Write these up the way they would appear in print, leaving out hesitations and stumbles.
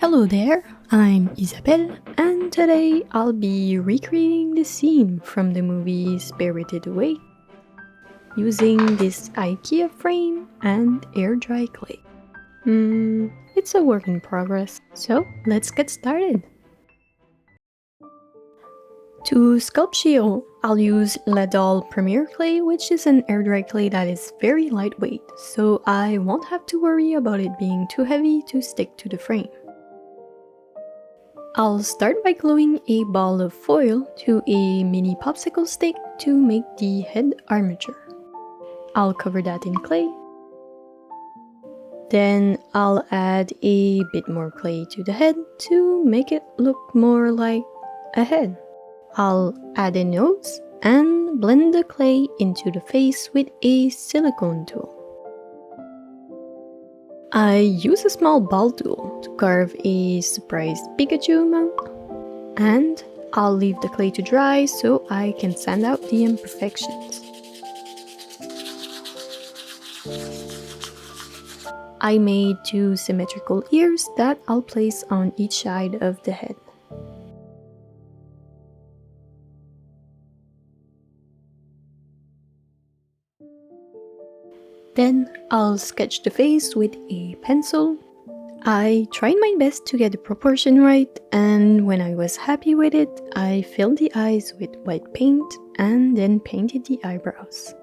Hello there, I'm Isabelle, and today I'll be recreating the scene from the movie Spirited Away using this Ikea frame and air dry clay. It's a work in progress, so let's get started. To sculpt Shiro, I'll use La Dalle Premier Clay, which is an air dry clay that is very lightweight, so I won't have to worry about it being too heavy to stick to the frame. I'll start by gluing a ball of foil to a mini popsicle stick to make the head armature. I'll cover that in clay. Then I'll add a bit more clay to the head to make it look more like a head. I'll add a nose and blend the clay into the face with a silicone tool. I use a small ball tool to carve a surprised Pikachu mount, and I'll leave the clay to dry so I can sand out the imperfections. I made 2 symmetrical ears that I'll place on each side of the head. Then I'll sketch the face with a pencil. I tried my best to get the proportion right, and when I was happy with it, I filled the eyes with white paint and then painted the eyebrows.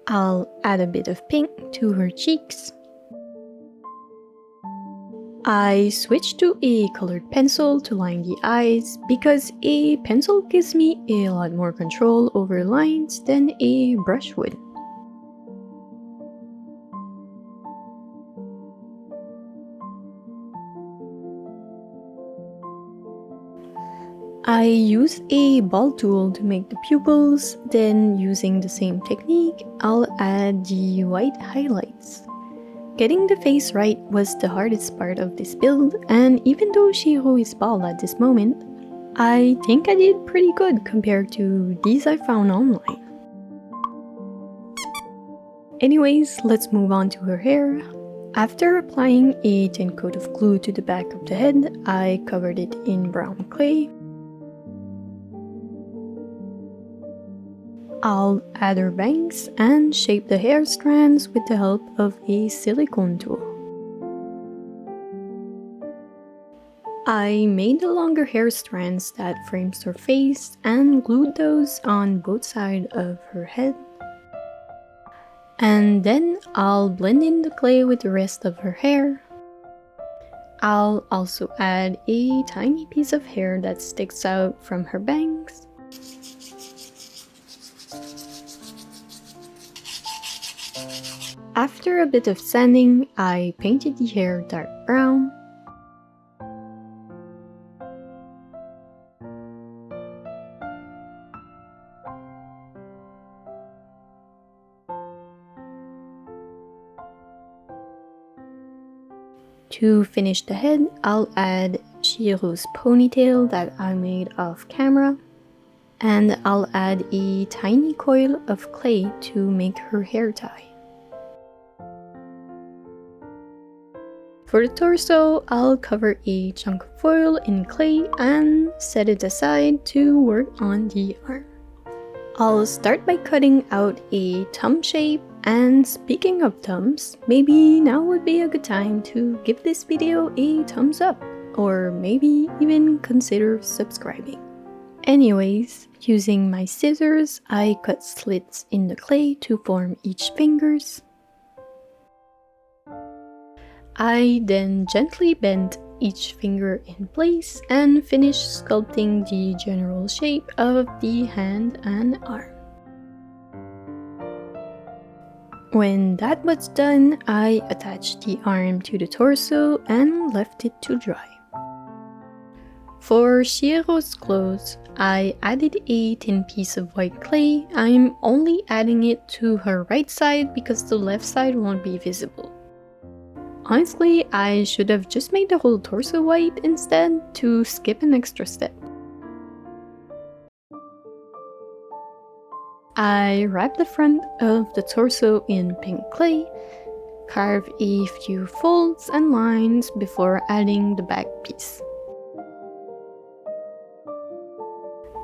I'll add a bit of pink to her cheeks. I switched to a colored pencil to line the eyes because a pencil gives me a lot more control over lines than a brush would. I used a ball tool to make the pupils, then using the same technique, I'll add the white highlights. Getting the face right was the hardest part of this build, and even though Shiro is bald at this moment, I think I did pretty good compared to these I found online. Anyways, let's move on to her hair. After applying a thin coat of glue to the back of the head, I covered it in brown clay. I'll add her bangs and shape the hair strands with the help of a silicone tool. I made the longer hair strands that frames her face and glued those on both sides of her head. And then I'll blend in the clay with the rest of her hair. I'll also add a tiny piece of hair that sticks out from her bangs. After a bit of sanding, I painted the hair dark brown. To finish the head, I'll add Shiro's ponytail that I made off camera. And I'll add a tiny coil of clay to make her hair tie. For the torso, I'll cover a chunk of foil in clay and set it aside to work on the arm. I'll start by cutting out a thumb shape, and speaking of thumbs, maybe now would be a good time to give this video a thumbs up, or maybe even consider subscribing. Anyways, using my scissors, I cut slits in the clay to form each fingers. I then gently bent each finger in place and finished sculpting the general shape of the hand and arm. When that was done, I attached the arm to the torso and left it to dry. For Shiro's clothes, I added a thin piece of white clay. I'm only adding it to her right side because the left side won't be visible. Honestly, I should have just made the whole torso white instead to skip an extra step. I wrap the front of the torso in pink clay, carve a few folds and lines before adding the back piece.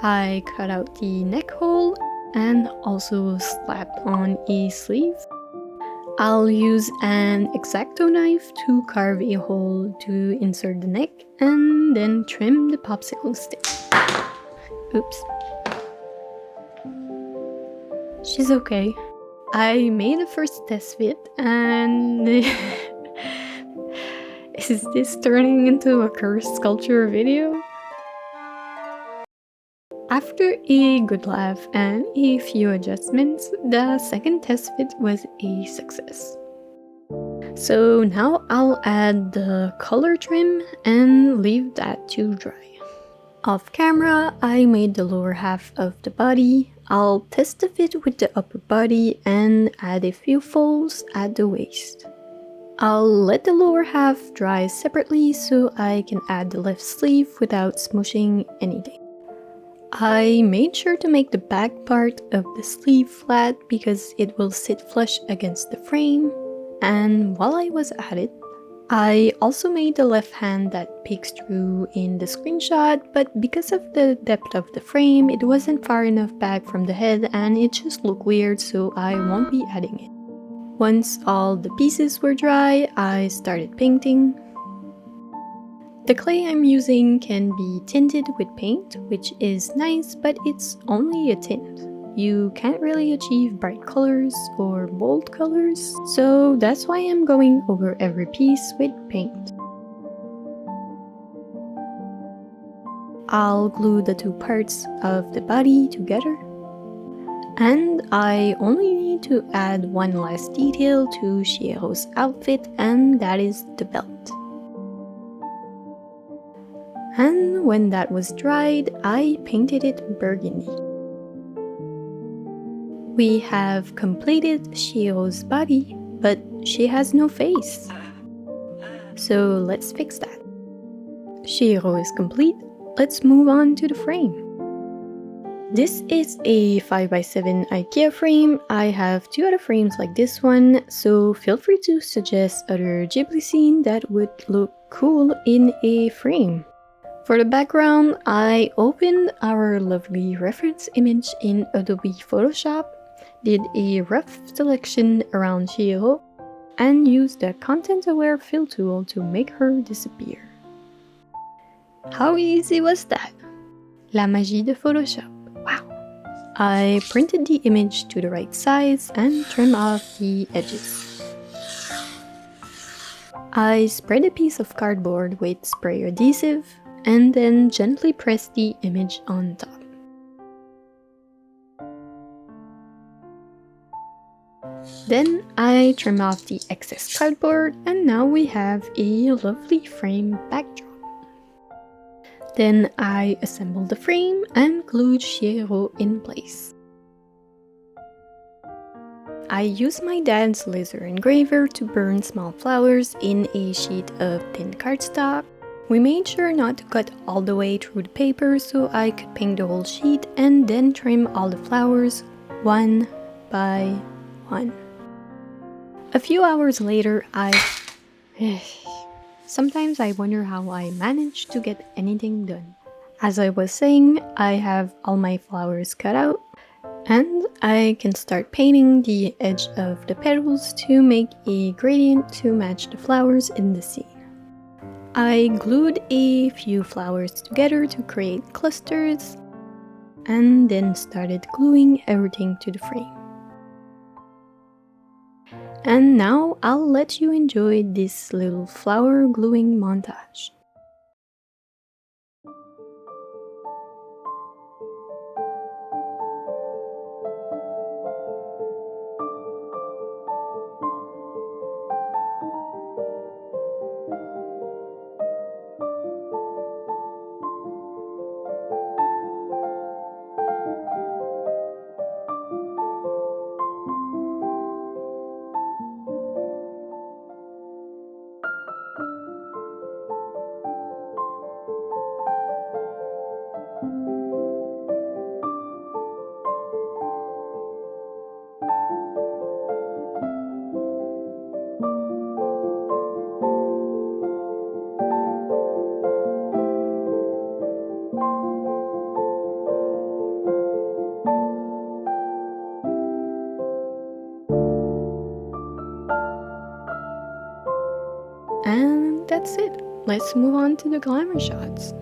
I cut out the neck hole and also slapped on a sleeve. I'll use an X-Acto knife to carve a hole to insert the neck and then trim the popsicle stick. Oops. She's okay. I made the first test fit and is this turning into a cursed sculpture video? After a good laugh and a few adjustments, the second test fit was a success. So now I'll add the color trim and leave that to dry. Off camera, I made the lower half of the body. I'll test the fit with the upper body and add a few folds at the waist. I'll let the lower half dry separately so I can add the left sleeve without smushing anything. I made sure to make the back part of the sleeve flat because it will sit flush against the frame. And while I was at it, I also made the left hand that peeks through in the screenshot, but because of the depth of the frame, it wasn't far enough back from the head and it just looked weird, so I won't be adding it. Once all the pieces were dry, I started painting. The clay I'm using can be tinted with paint, which is nice, but it's only a tint. You can't really achieve bright colors or bold colors, so that's why I'm going over every piece with paint. I'll glue the two parts of the body together. And I only need to add one last detail to Chiero's outfit, and that is the belt. And when that was dried, I painted it burgundy. We have completed Chiero's body, but she has no face. So let's fix that. Chiero is complete. Let's move on to the frame. This is a 5x7 Ikea frame. I have two other frames like this one, so feel free to suggest other Ghibli scene that would look cool in a frame. For the background, I opened our lovely reference image in Adobe Photoshop, did a rough selection around Chiero, and used the content-aware fill tool to make her disappear. How easy was that? La magie de Photoshop. Wow! I printed the image to the right size and trimmed off the edges. I spread a piece of cardboard with spray adhesive and then gently press the image on top. Then I trim off the excess cardboard and now we have a lovely frame backdrop. Then I assembled the frame and glued Chiero in place. I used my dad's laser engraver to burn small flowers in a sheet of thin cardstock. We made sure not to cut all the way through the paper so I could paint the whole sheet and then trim all the flowers one by one. A few hours later, Sometimes I wonder how I managed to get anything done. As I was saying, I have all my flowers cut out and I can start painting the edge of the petals to make a gradient to match the flowers in the scene. I glued a few flowers together to create clusters and then started gluing everything to the frame. And now I'll let you enjoy this little flower gluing montage. that's it. Let's move on to the glamour shots.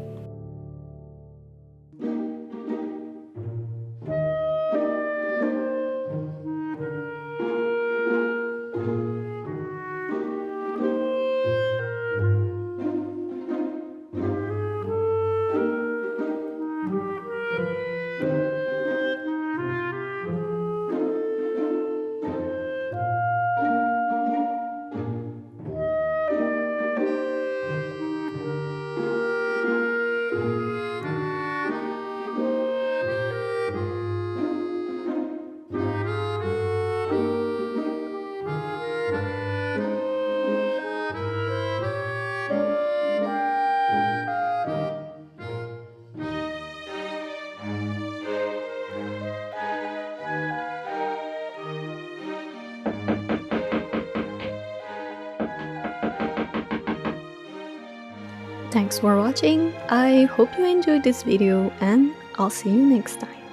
Thanks for watching. I hope you enjoyed this video and I'll see you next time.